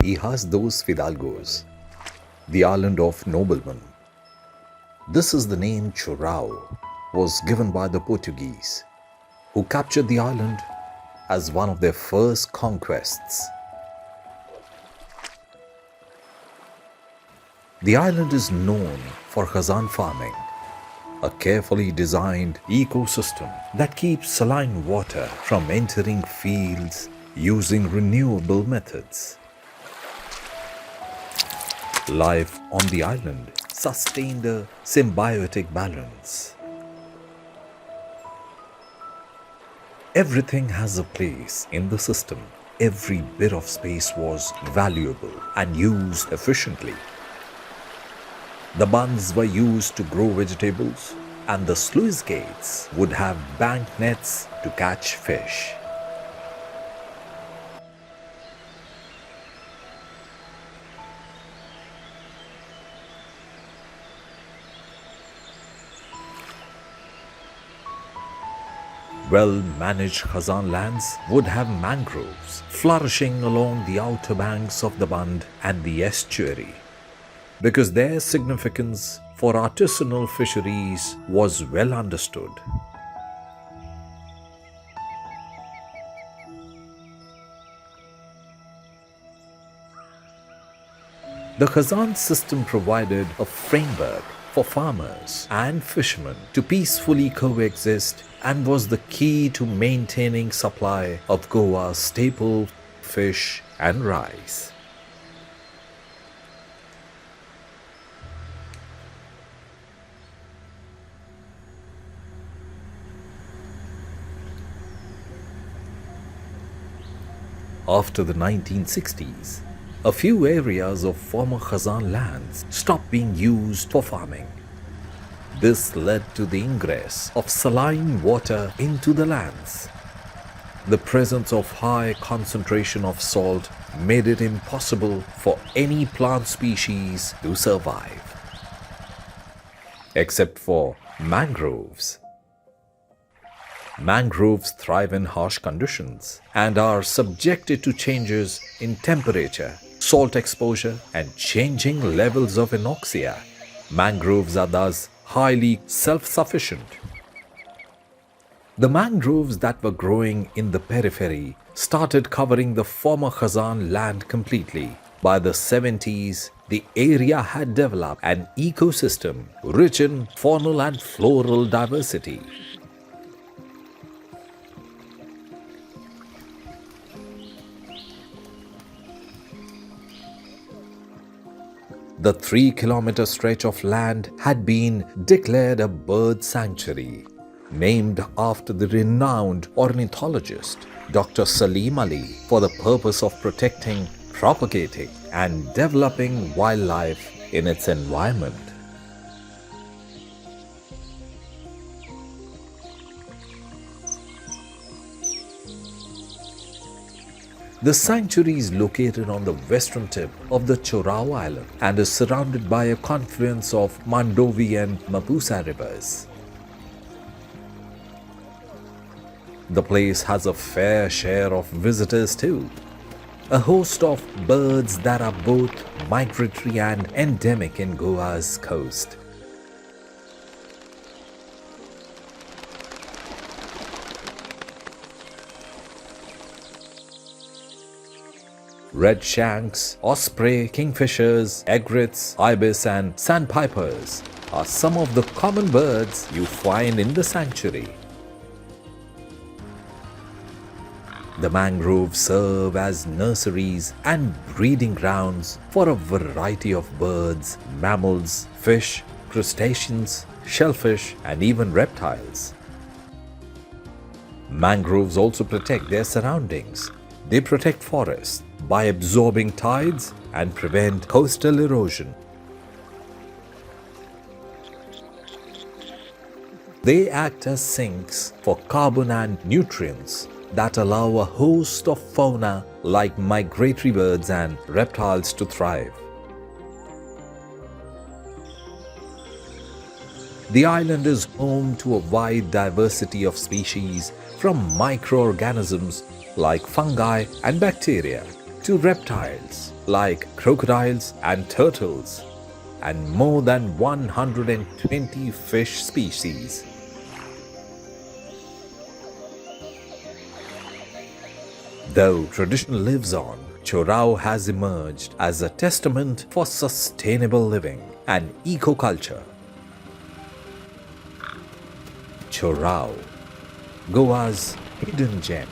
Hijas dos Fidalgos, the island of noblemen. This is the name Chorao was given by the Portuguese, who captured the island as one of their first conquests. The island is known for Khazan farming, a carefully designed ecosystem that keeps saline water from entering fields using renewable methods. Life on the island sustained a symbiotic balance. Everything has a place in the system. Every bit of space was valuable and used efficiently. The bunds were used to grow vegetables, and the sluice gates would have bank nets to catch fish. Well-managed Khazan lands would have mangroves flourishing along the outer banks of the Bund and the estuary, because their significance for artisanal fisheries was well understood. The Khazan system provided a framework for farmers and fishermen to peacefully coexist and was the key to maintaining supply of Goa's staple fish and rice. After the 1960s, a few areas of former Khazan lands stopped being used for farming. This led to the ingress of saline water into the lands. The presence of high concentration of salt made it impossible for any plant species to survive, except for mangroves. Mangroves thrive in harsh conditions and are subjected to changes in temperature, salt exposure, and changing levels of anoxia. Mangroves are thus highly self-sufficient. The mangroves that were growing in the periphery started covering the former Khazan land completely. By the 70s, the area had developed an ecosystem rich in faunal and floral diversity. The 3-kilometer stretch of land had been declared a bird sanctuary, named after the renowned ornithologist Dr. Salim Ali, for the purpose of protecting, propagating, and developing wildlife in its environment. The sanctuary is located on the western tip of the Chorao Island and is surrounded by a confluence of Mandovi and Mapusa rivers. The place has a fair share of visitors too, a host of birds that are both migratory and endemic in Goa's coast. Red shanks, osprey, kingfishers, egrets, ibis, and sandpipers are some of the common birds you find in the sanctuary. The mangroves serve as nurseries and breeding grounds for a variety of birds, mammals, fish, crustaceans, shellfish, and even reptiles. Mangroves also protect their surroundings. They protect forests by absorbing tides and prevent coastal erosion. They act as sinks for carbon and nutrients that allow a host of fauna like migratory birds and reptiles to thrive. The island is home to a wide diversity of species, from microorganisms like fungi and bacteria to reptiles like crocodiles and turtles, and more than 120 fish species. Though tradition lives on, Chorao has emerged as a testament for sustainable living and eco-culture. Chorao, Goa's hidden gem.